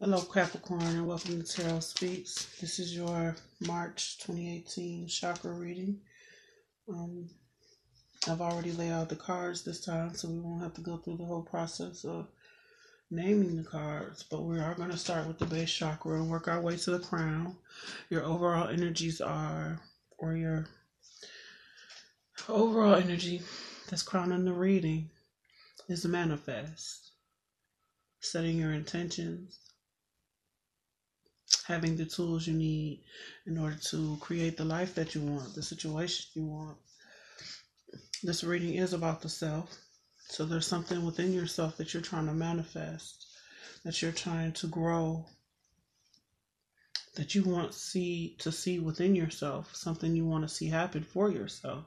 Hello, Capricorn, and welcome to Tarotspeaks. This is your March 2018 chakra reading. I've already laid out the cards this time, so we won't have to go through the whole process of naming the cards. But we are going to start with the base chakra and work our way to the crown. Your overall energies are, or your overall energy that's crowning the reading is manifest. Setting your intentions, having the tools you need in order to create the life that you want, the situation you want. This reading is about the self. So there's something within yourself that you're trying to manifest, that you're trying to grow, that you want to see within yourself, something you want to see happen for yourself.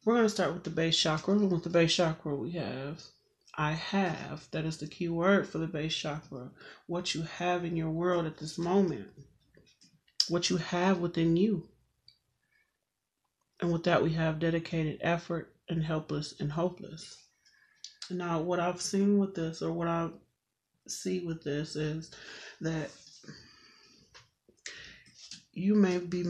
We're going to start with the base chakra. With the base chakra, we have I have. That is the key word for the base chakra. What you have in your world at this moment. What you have within you. And with that, we have dedicated effort and helpless and hopeless. Now, what I've seen with this, or what I see with this, is that you may be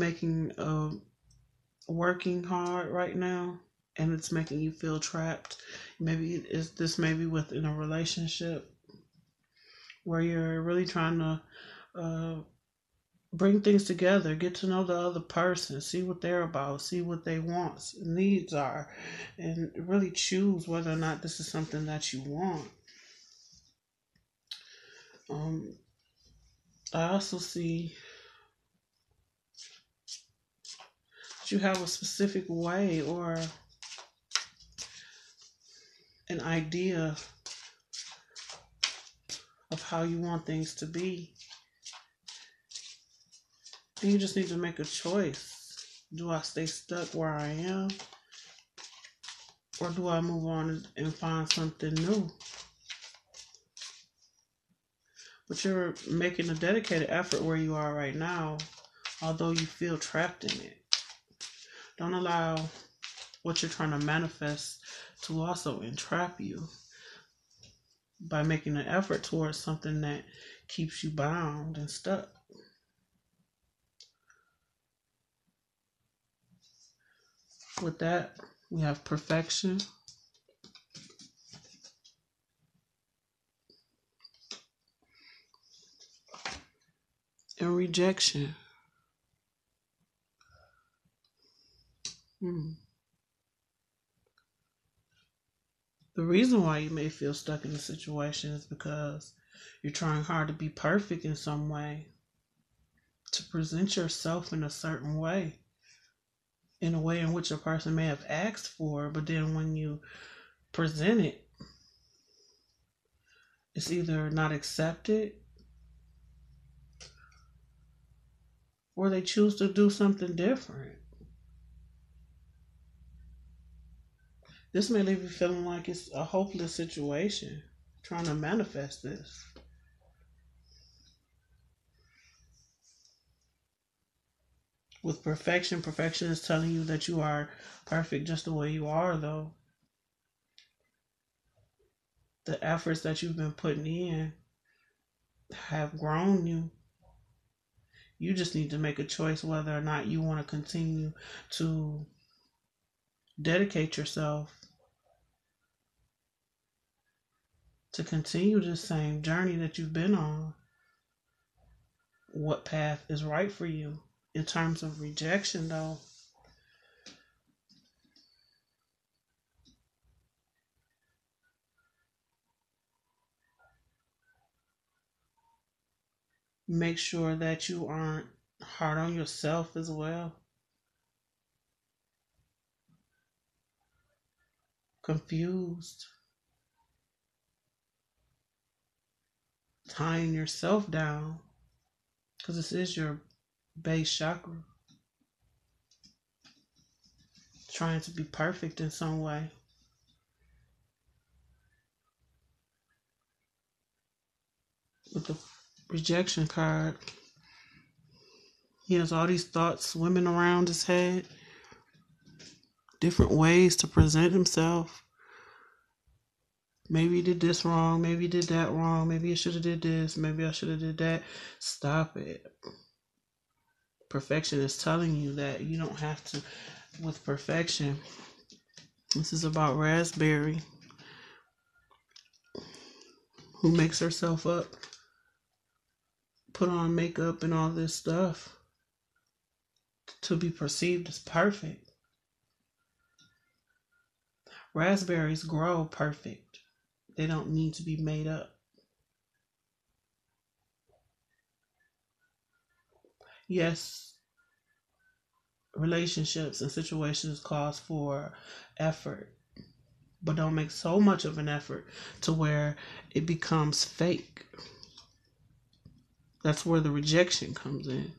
working hard right now, and it's making you feel trapped. Maybe this may be within a relationship where you're really trying to bring things together, get to know the other person, see what they're about, see what they wants, needs are, and really choose whether or not this is something that you want. I also see that you have a specific way or an idea of how you want things to be. And you just need to make a choice. Do I stay stuck where I am? Or do I move on and find something new? But you're making a dedicated effort where you are right now, although you feel trapped in it. Don't allow what you're trying to manifest to also entrap you by making an effort towards something that keeps you bound and stuck. With that, we have perfection, and rejection. The reason why you may feel stuck in the situation is because you're trying hard to be perfect in some way, to present yourself in a certain way, in a way in which a person may have asked for, but then when you present it, it's either not accepted or they choose to do something different. This may leave you feeling like it's a hopeless situation, trying to manifest this. With perfection is telling you that you are perfect just the way you are, though. The efforts that you've been putting in have grown you. You just need to make a choice whether or not you want to continue to dedicate yourself to continue the same journey that you've been on. What path is right for you? In terms of rejection, though, make sure that you aren't hard on yourself as well. Confused. Tying yourself down. Because this is your base chakra. Trying to be perfect in some way. With the rejection card, he has all these thoughts swimming around his head. Different ways to present himself. Maybe you did this wrong. Maybe you did that wrong. Maybe you should have did this. Maybe I should have did that. Stop it. Perfection is telling you that you don't have to. With perfection, this is about Raspberry, who makes herself up, put on makeup and all this stuff to be perceived as perfect. Raspberries grow perfect. They don't need to be made up. Yes, relationships and situations cause for effort, but don't make so much of an effort to where it becomes fake. That's where the rejection comes in.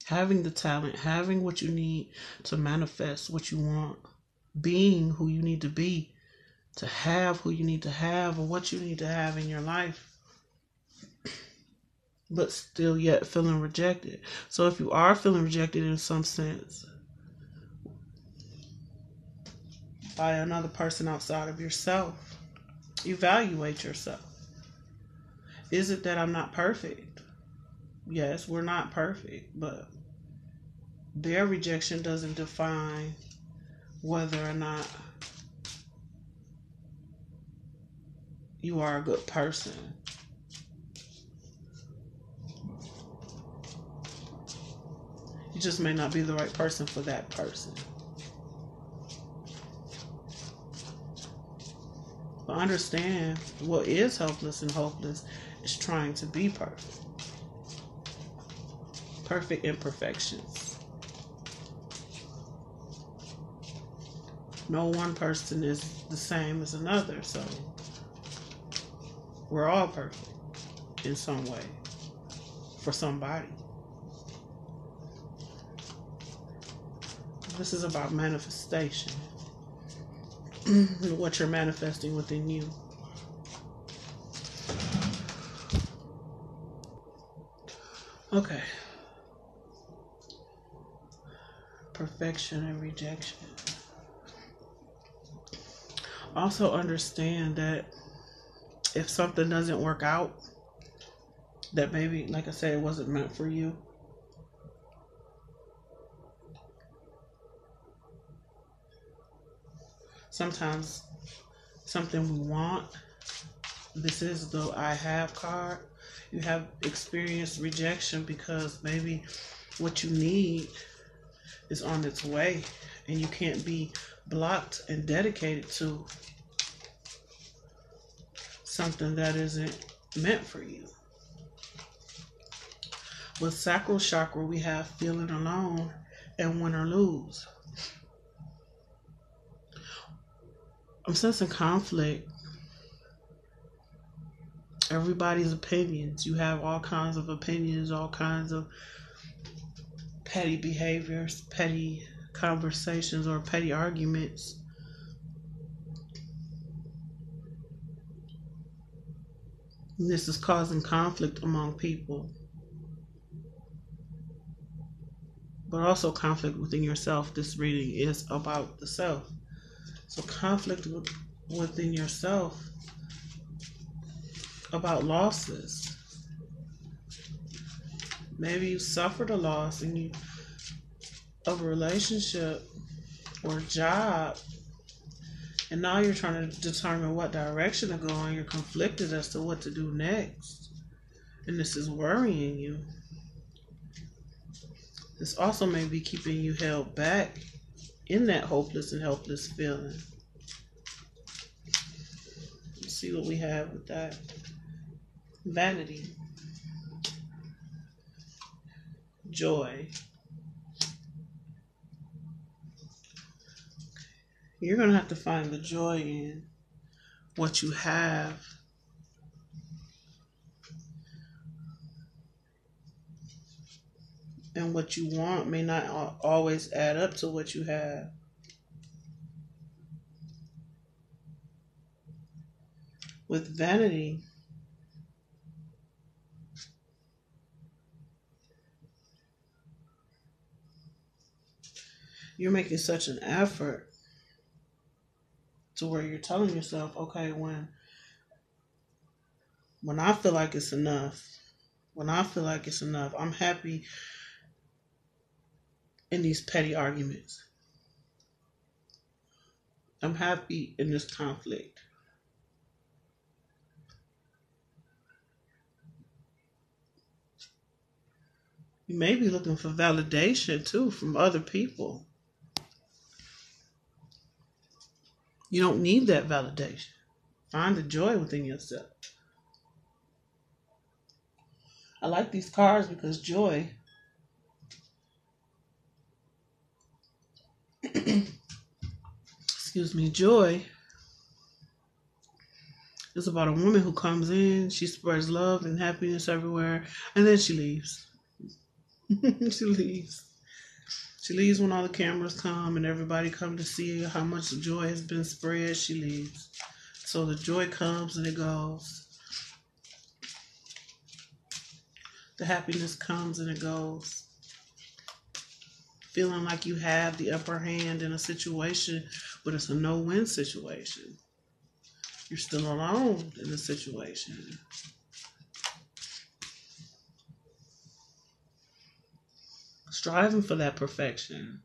Having the talent, having what you need to manifest what you want, being who you need to be, to have who you need to have or what you need to have in your life, but still yet feeling rejected. So if you are feeling rejected in some sense by another person outside of yourself, evaluate yourself. Is it that I'm not perfect? Yes, we're not perfect, but their rejection doesn't define whether or not you are a good person. You just may not be the right person for that person. But understand, what is helpless and hopeless is trying to be perfect. Perfect imperfections. No one person is the same as another, so we're all perfect in some way for somebody. This is about manifestation. What you're manifesting within you. Okay. Perfection and rejection. Also understand that if something doesn't work out, that maybe, like I said, it wasn't meant for you. Sometimes something we want, this is the I have card, you have experienced rejection because maybe what you need is on its way and you can't be blocked and dedicated to something that isn't meant for you. With sacral chakra, we have feeling alone and win or lose. I'm sensing conflict. Everybody's opinions. You have all kinds of opinions, all kinds of petty behaviors, petty conversations, or petty arguments. And this is causing conflict among people, but also conflict within yourself. This reading is about the self. So conflict within yourself about losses. Maybe you suffered a loss of a relationship or a job, and now you're trying to determine what direction to go, and you're conflicted as to what to do next. And this is worrying you. This also may be keeping you held back in that hopeless and helpless feeling. Let's see what we have with that. Vanity. Joy. You're going to have to find the joy in what you have. And what you want may not always add up to what you have. With vanity, You're making such an effort to where you're telling yourself, okay, when I feel like it's enough, I'm happy in these petty arguments. I'm happy in this conflict. You may be looking for validation too from other people. You don't need that validation. Find the joy within yourself. I like these cards because joy, excuse me, joy is about a woman who comes in, she spreads love and happiness everywhere, and then she leaves. she leaves. She leaves when all the cameras come and everybody come to see how much joy has been spread. She leaves. So the joy comes and it goes. The happiness comes and it goes. Feeling like you have the upper hand in a situation, but it's a no-win situation. You're still alone in the situation. Striving for that perfection.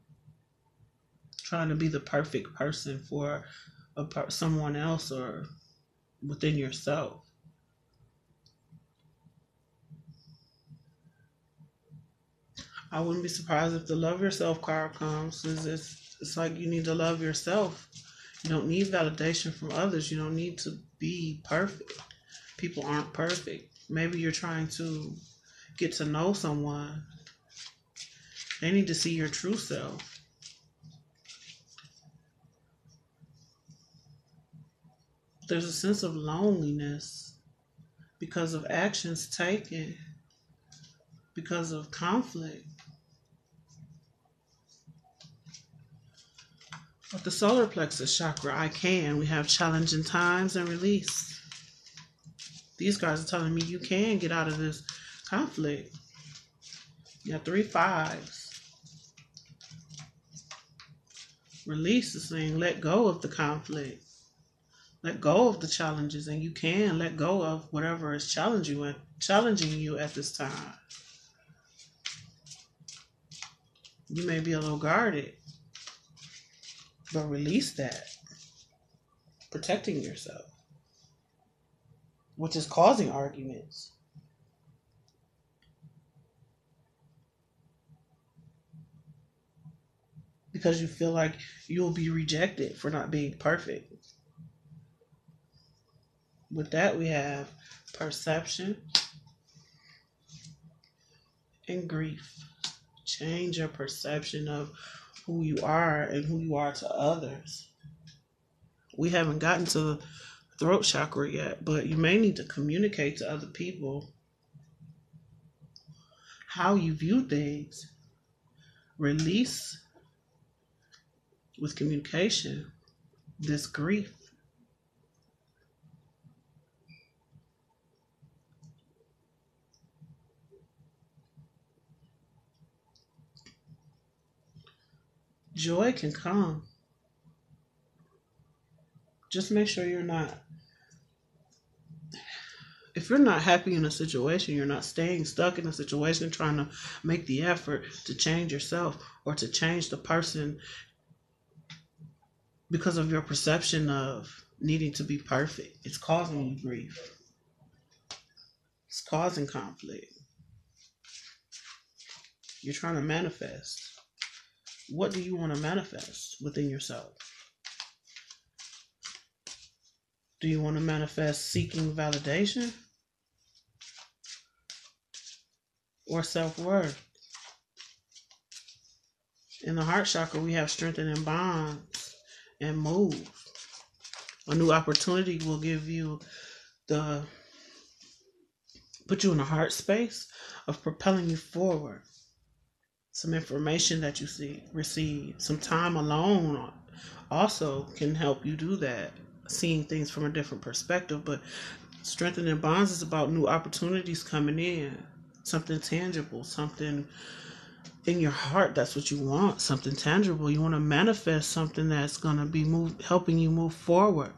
Trying to be the perfect person for someone else or within yourself. I wouldn't be surprised if the love yourself card comes. It's like you need to love yourself. You don't need validation from others. You don't need to be perfect. People aren't perfect. Maybe you're trying to get to know someone. They need to see your true self. There's a sense of loneliness because of actions taken, because of conflict. With the solar plexus chakra, I can. We have challenging times and release. These guys are telling me you can get out of this conflict. You have 3 5s. Release is saying let go of the conflict. Let go of the challenges, and you can let go of whatever is challenging you at this time. You may be a little guarded, but release that. Protecting yourself, which is causing arguments. Because you feel like you will be rejected for not being perfect. With that, we have perception and grief. Change your perception of who you are and who you are to others. We haven't gotten to the throat chakra yet, but you may need to communicate to other people how you view things. Release with communication this grief. Joy can come. Just make sure if you're not happy in a situation, you're not staying stuck in a situation trying to make the effort to change yourself or to change the person because of your perception of needing to be perfect. It's causing you grief. It's causing conflict. You're trying to manifest. What do you want to manifest within yourself? Do you want to manifest seeking validation or self-worth? In the heart chakra, we have strengthening bonds and move. A new opportunity will put you in a heart space of propelling you forward. Some information that you receive, some time alone also can help you do that. Seeing things from a different perspective, but strengthening bonds is about new opportunities coming in, something tangible, something in your heart, that's what you want, something tangible. You want to manifest something that's going to be helping you move forward.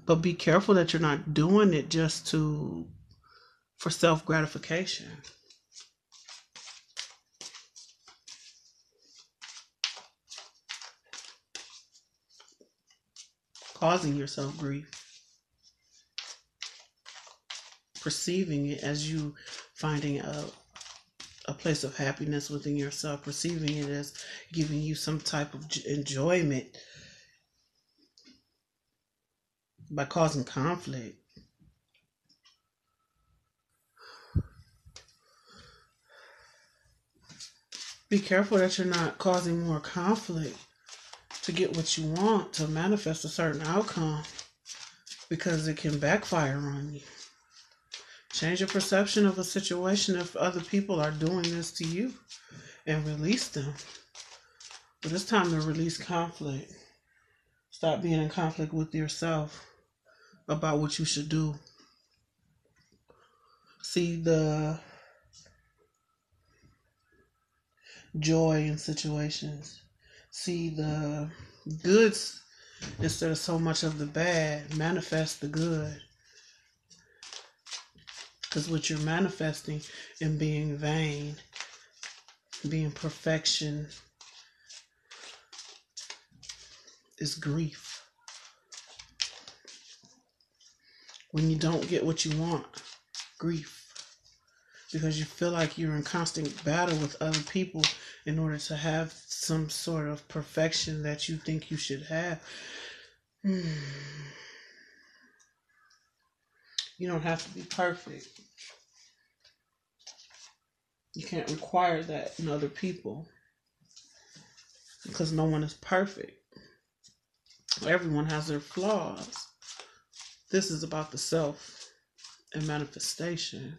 But be careful that you're not doing it just for self-gratification. Causing yourself grief. Perceiving it as you finding a place of happiness within yourself, perceiving it as giving you some type of enjoyment by causing conflict. Be careful that you're not causing more conflict to get what you want, to manifest a certain outcome, because it can backfire on you. Change your perception of a situation if other people are doing this to you, and release them. But it's time to release conflict. Stop being in conflict with yourself about what you should do. See the joy in situations. See the goods instead of so much of the bad. Manifest the good. Because what you're manifesting and being vain, being perfection, is grief. When you don't get what you want, grief. Because you feel like you're in constant battle with other people in order to have some sort of perfection that you think you should have. You don't have to be perfect. You can't require that in other people, because no one is perfect. Everyone has their flaws. This is about the self and manifestation.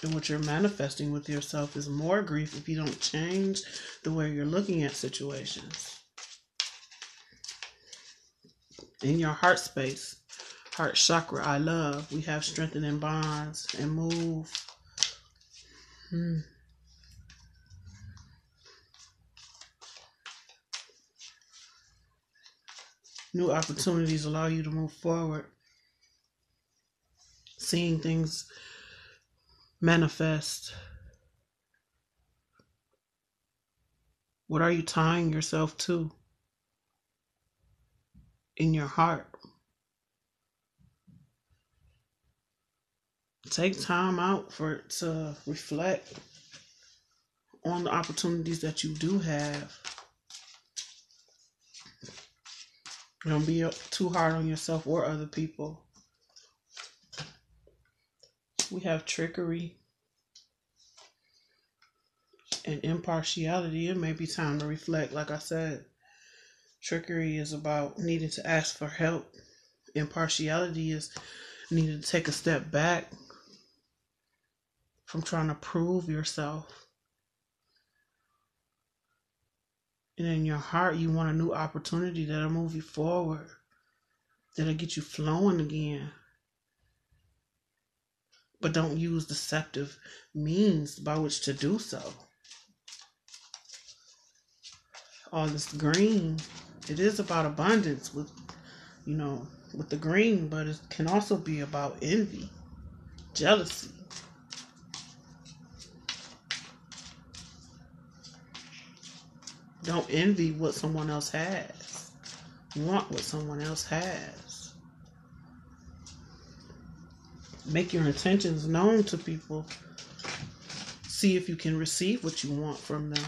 And what you're manifesting with yourself is more grief if you don't change the way you're looking at situations. In your heart space, heart chakra, I love, we have strengthening bonds and move. New opportunities allow you to move forward. Seeing things manifest. What are you tying yourself to in your heart? Take time out to reflect on the opportunities that you do have. Don't be too hard on yourself or other people. We have trickery and impartiality. It may be time to reflect. Like I said, trickery is about needing to ask for help. Impartiality is needing to take a step back from trying to prove yourself. And in your heart, you want a new opportunity that'll move you forward, that'll get you flowing again. But don't use deceptive means by which to do so. All this green, it is about abundance with the green, but it can also be about envy, jealousy. Don't envy what someone else has. Want what someone else has. Make your intentions known to people. See if you can receive what you want from them.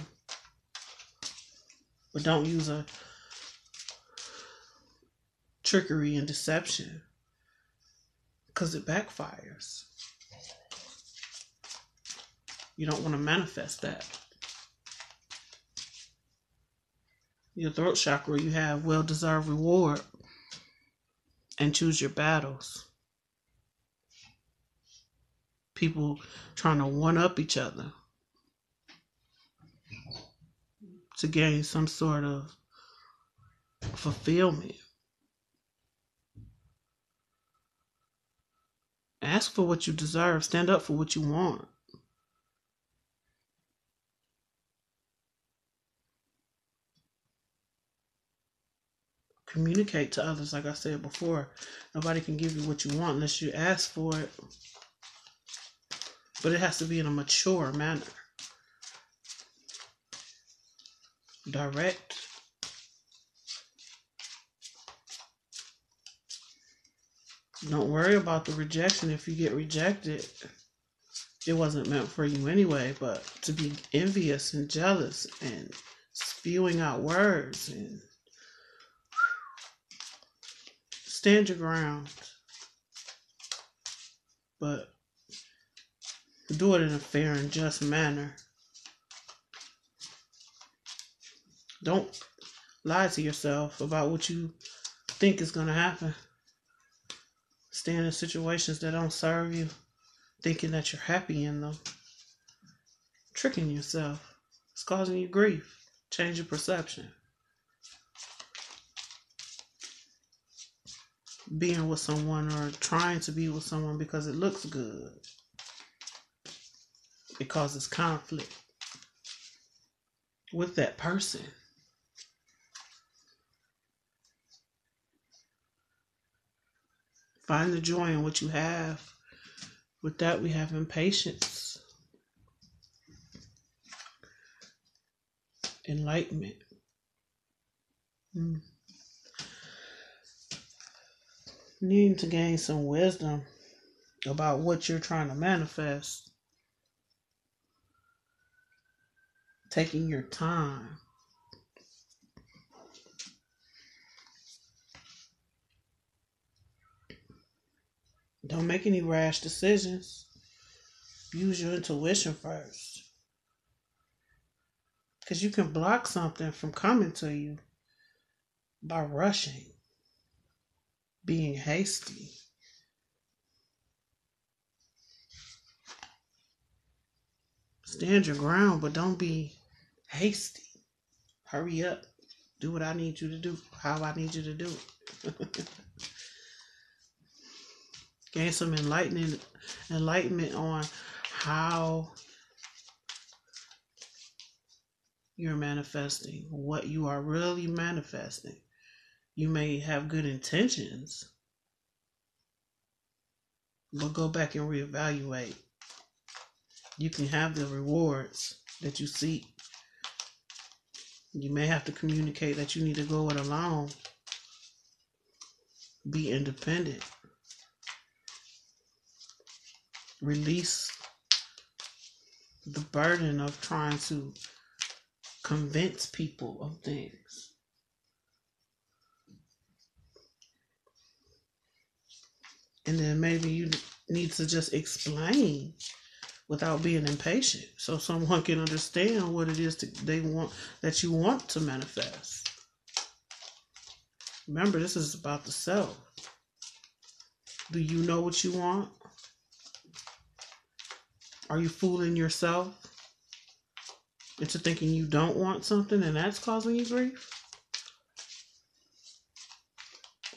But don't use a trickery and deception, because it backfires. You don't want to manifest that. Your throat chakra, you have well-deserved reward, and choose your battles. People trying to one-up each other to gain some sort of fulfillment. Ask for what you deserve. Stand up for what you want. communicate to others. Like I said before, nobody can give you what you want unless you ask for it. But it has to be in a mature manner. Direct. Don't worry about the rejection. If you get rejected, it wasn't meant for you anyway. But to be envious and jealous and spewing out words and stand your ground. But do it in a fair and just manner. Don't lie to yourself about what you think is going to happen. Stand in situations that don't serve you, thinking that you're happy in them. Tricking yourself. It's causing you grief. Change your perception. Being with someone or trying to be with someone because it looks good. It causes conflict with that person. Find the joy in what you have. With that, we have impatience, enlightenment. Needing to gain some wisdom about what you're trying to manifest. Taking your time. Don't make any rash decisions. Use your intuition first. Because you can block something from coming to you by rushing, being hasty. Stand your ground, but don't be hasty. Hurry up. Do what I need you to do, how I need you to do it. Gain some enlightenment on how you're manifesting, what you are really manifesting. You may have good intentions, but go back and reevaluate. You can have the rewards that you seek. You may have to communicate that you need to go it alone. Be independent. Release the burden of trying to convince people of things. And then maybe you need to just explain without being impatient, so someone can understand what it is that you want to manifest. Remember, this is about the self. Do you know what you want? Are you fooling yourself into thinking you don't want something and that's causing you grief?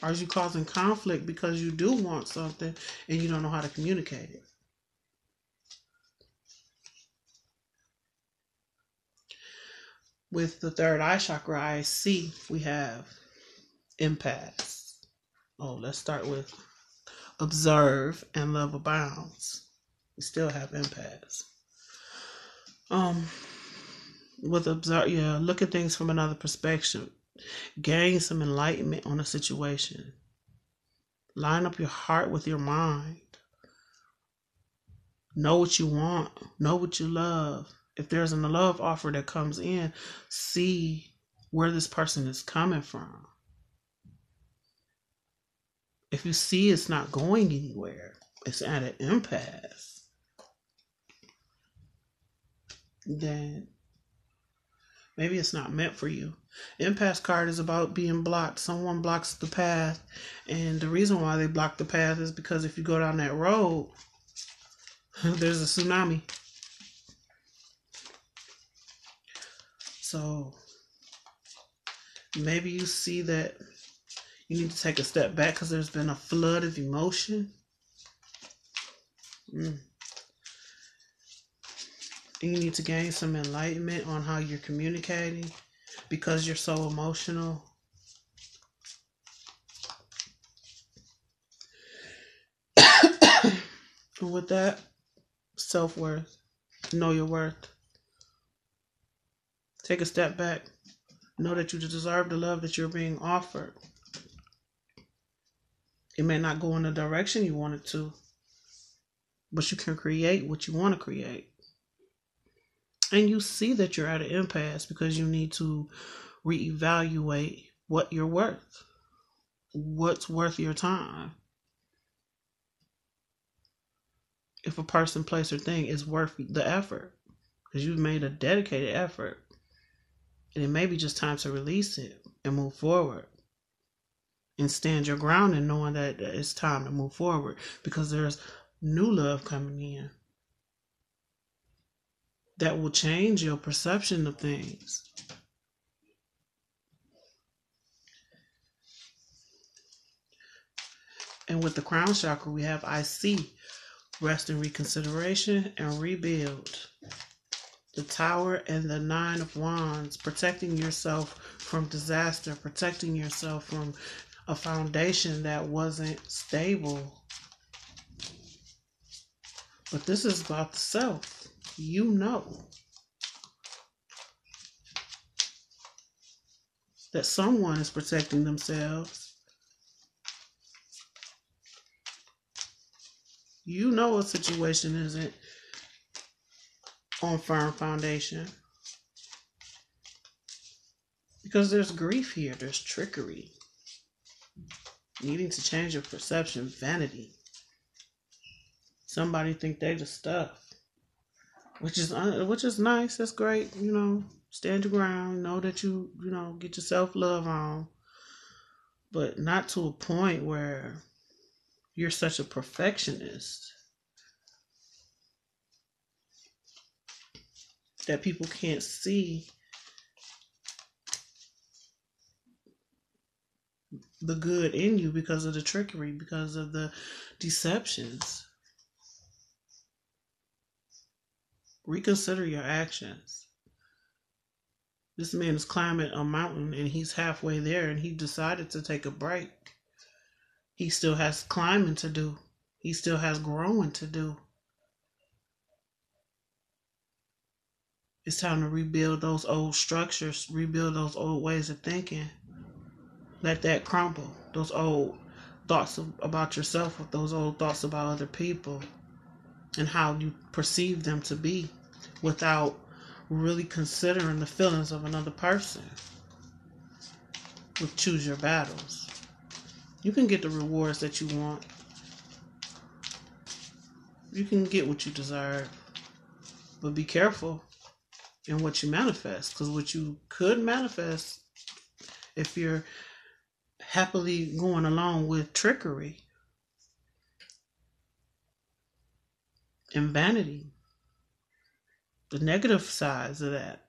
Are you causing conflict because you do want something and you don't know how to communicate it? With the third eye chakra, I see we have empaths. Let's start with observe and love abounds. We still have empaths. With observe, look at things from another perspective. Gain some enlightenment on a situation. Line up your heart with your mind. Know what you want. Know what you love. If there's a love offer that comes in, see where this person is coming from. If you see it's not going anywhere, it's at an impasse, then maybe it's not meant for you. Impasse card is about being blocked. Someone blocks the path, and the reason why they block the path is because if you go down that road, there's a tsunami. So maybe you see that you need to take a step back because there's been a flood of emotion. And you need to gain some enlightenment on how you're communicating because you're so emotional. And with that, self-worth. Know your worth. Take a step back. Know that you deserve the love that you're being offered. It may not go in the direction you want it to, but you can create what you want to create. And you see that you're at an impasse because you need to reevaluate what you're worth. What's worth your time? If a person, place, or thing is worth the effort, because you've made a dedicated effort, and it may be just time to release it and move forward and stand your ground in knowing that it's time to move forward because there's new love coming in that will change your perception of things. And with the crown chakra, we have I see, rest and reconsideration, and rebuild. The Tower and the Nine of Wands, protecting yourself from disaster, protecting yourself from a foundation that wasn't stable. But this is about the self. You know that someone is protecting themselves. You know a situation isn't on firm foundation. Because there's grief here, there's trickery. Needing to change your perception, vanity. Somebody think they the stuff. Which is nice, that's great, stand your ground, know that you get your self-love on. But not to a point where you're such a perfectionist that people can't see the good in you because of the trickery, because of the deceptions. Reconsider your actions. This man is climbing a mountain and he's halfway there and he decided to take a break. He still has climbing to do. He still has growing to do. It's time to rebuild those old structures, rebuild those old ways of thinking. Let that crumble. Those old thoughts about yourself, with those old thoughts about other people and how you perceive them to be without really considering the feelings of another person. Choose your battles. You can get the rewards that you want. You can get what you deserve. But be careful in what you manifest, because what you could manifest, if you're happily going along with trickery and vanity, the negative sides of that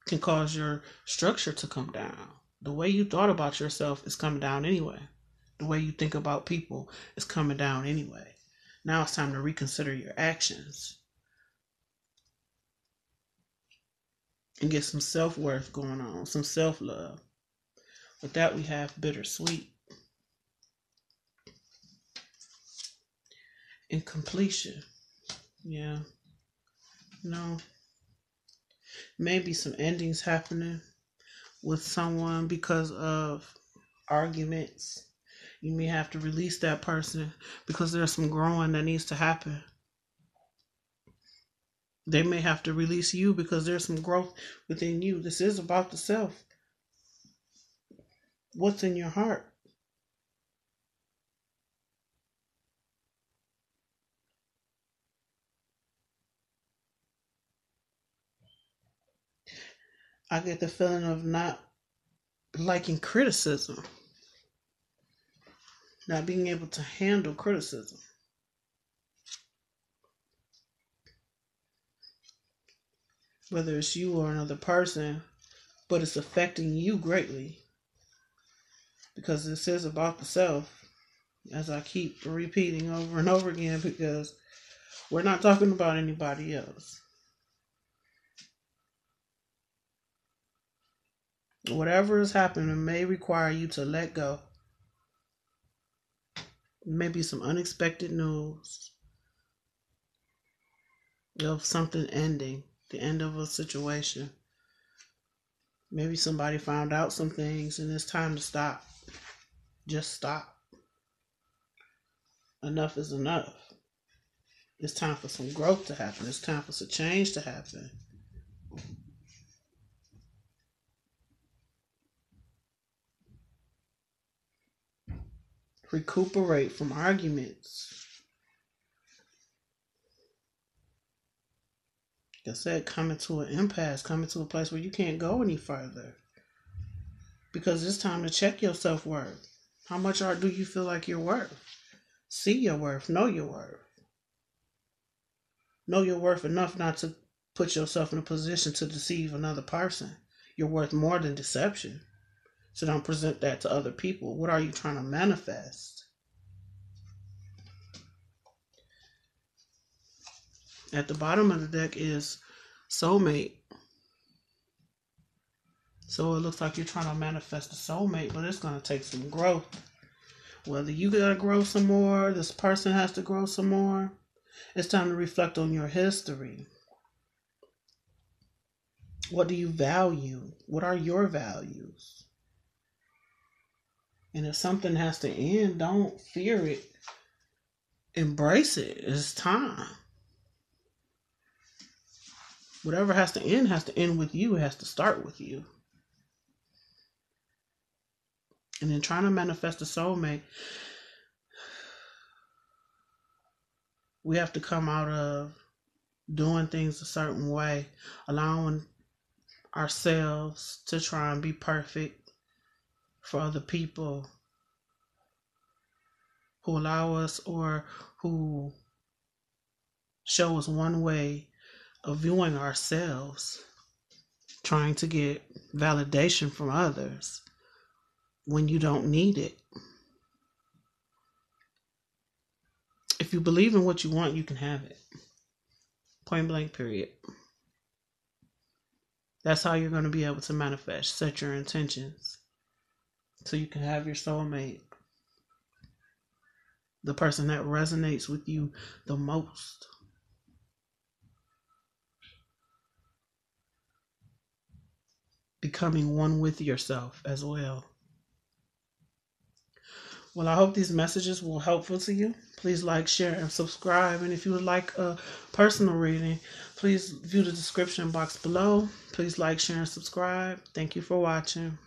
can cause your structure to come down. The way you thought about yourself is coming down anyway. The way you think about people is coming down anyway. Now it's time to reconsider your actions and get some self-worth going on, some self-love. With that, we have bittersweet. And completion. Yeah. Maybe some endings happening with someone because of arguments. You may have to release that person because there's some growing that needs to happen. They may have to release you because there's some growth within you. This is about the self. What's in your heart? I get the feeling of not liking criticism. Not being able to handle criticism. Whether it's you or another person, but it's affecting you greatly. Because this is about the self, as I keep repeating over and over again, because we're not talking about anybody else. Whatever is happening may require you to let go. Maybe some unexpected news of something ending, the end of a situation. Maybe somebody found out some things and it's time to stop. Just stop. Enough is enough. It's time for some growth to happen. It's time for some change to happen. Recuperate from arguments. Like I said, coming to an impasse, coming to a place where you can't go any further. Because it's time to check your self-worth. How much do you feel like you're worth? See your worth. Know your worth. Know your worth enough not to put yourself in a position to deceive another person. You're worth more than deception. So don't present that to other people. What are you trying to manifest? At the bottom of the deck is soulmate. So it looks like you're trying to manifest a soulmate, but it's going to take some growth. Whether you got to grow some more, this person has to grow some more. It's time to reflect on your history. What do you value? What are your values? And if something has to end, don't fear it. Embrace it. It's time. Whatever has to end with you. It has to start with you. And then trying to manifest a soulmate, we have to come out of doing things a certain way, allowing ourselves to try and be perfect for other people who allow us or who show us one way of viewing ourselves, trying to get validation from others when you don't need it. If you believe in what you want, you can have it. Point blank, period. That's how you're going to be able to manifest. Set your intentions so you can have your soulmate. The person that resonates with you the most. Becoming one with yourself as well. Well, I hope these messages were helpful to you. Please like, share, and subscribe. And if you would like a personal reading, please view the description box below. Please like, share, and subscribe. Thank you for watching.